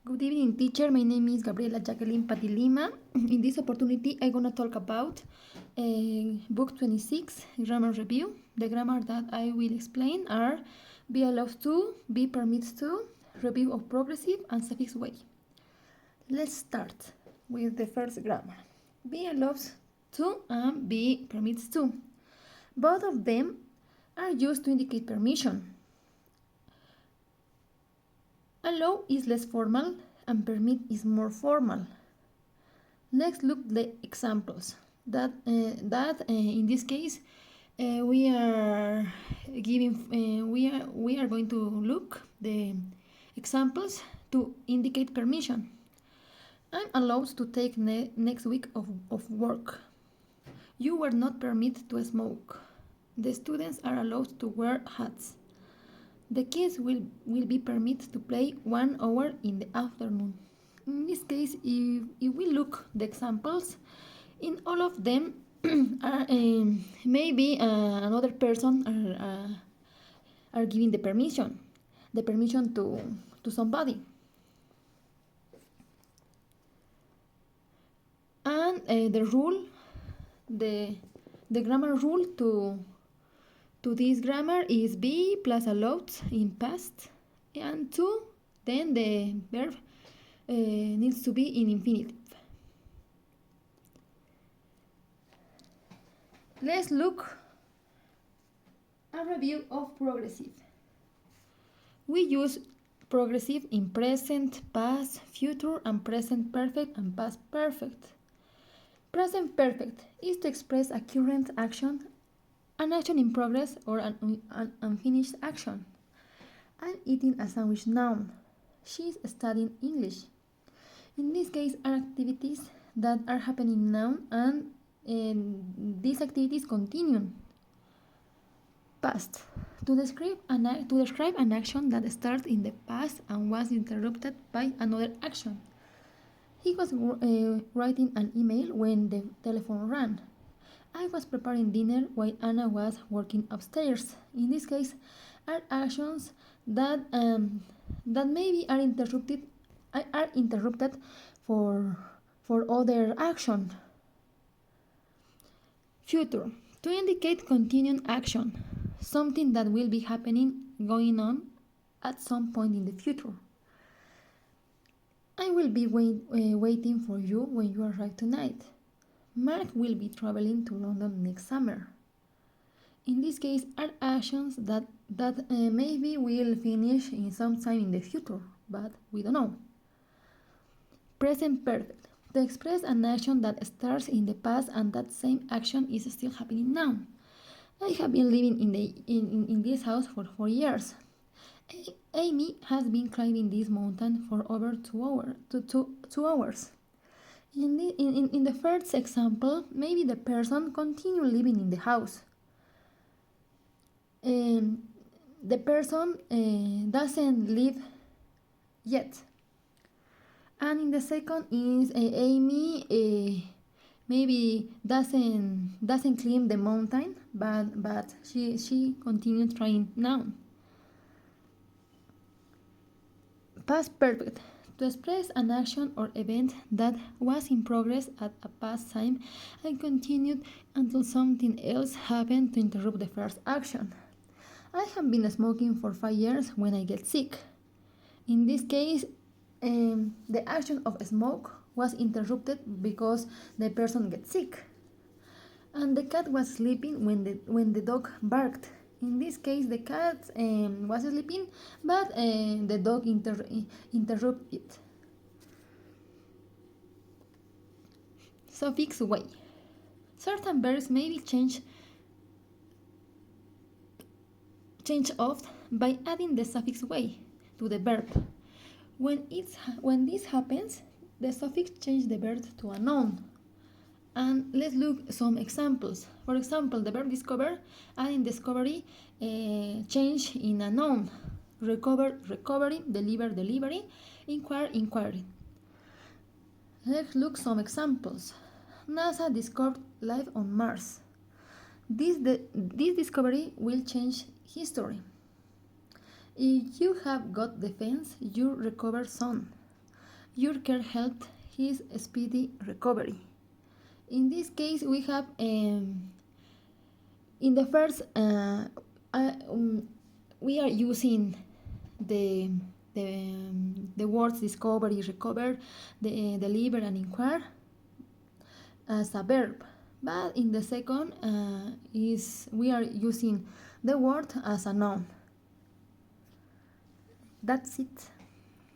Good evening, teacher. My name is Gabriela Jacqueline Patilima. In this opportunity, I'm going to talk about Book 26, Grammar Review. The grammar that I will explain are be allows to, be permits to, review of progressive, and suffix way. Let's start with the first grammar. Be allows to and be permits to. Both of them are used to indicate permission. Allow is less formal and permit is more formal. Let's look at the examples. In this case we are going to look the examples to indicate permission. I'm allowed to take next week of work. You were not permitted to smoke. The students are allowed to wear hats. The kids will be permitted to play 1 hour in the afternoon. In this case, if we look the examples, in all of them are maybe another person are giving the permission to somebody. And the grammar rule to this grammar is be plus allowed in past, and to, then the verb needs to be in infinitive. Let's look a review of progressive. We use progressive in present, past, future, and present perfect and past perfect. Present perfect is to express a current action, an action in progress, or an unfinished action. I'm eating a sandwich now. She's studying English. In this case are activities that are happening now, and these activities continue. Past. To describe an action that started in the past and was interrupted by another action. He was writing an email when the telephone rang. I was preparing dinner while Anna was working upstairs. In this case, are actions that maybe are interrupted for other action. Future, to indicate continuing action, something that will be going on at some point in the future. I will be waiting for you when you arrive tonight. Mark will be traveling to London next summer. In this case are actions that maybe will finish in some time in the future, but we don't know. Present perfect. To express an action that starts in the past and that same action is still happening now. I have been living in this house for 4 years. Amy has been climbing this mountain for over 2 hours. In the first example, maybe the person continues living in the house. The person doesn't live yet. And in the second is Amy maybe doesn't climb the mountain, but she continues trying now. Past perfect. To express an action or event that was in progress at a past time and continued until something else happened to interrupt the first action. I have been smoking for 5 years when I get sick. In this case, the action of smoke was interrupted because the person gets sick. And the cat was sleeping when the dog barked. In this case, the cat was sleeping, but the dog interrupted it. Suffix way. Certain verbs may be changed off by adding the suffix way to the verb. When this happens, the suffix changes the verb to a noun. And let's look at some examples. For example, the verb discover, adding discovery, change in a noun. Recover, recovering, deliver, delivery, inquire, inquiring. Let's look at some examples. NASA discovered life on Mars. This discovery will change history. If you have got the fence, you recover some. Your care helped his speedy recovery. In this case, we have in the first uh, um, we are using the the words discovery, recover, deliver, and inquire as a verb. But in the second is we are using the word as a noun. That's it.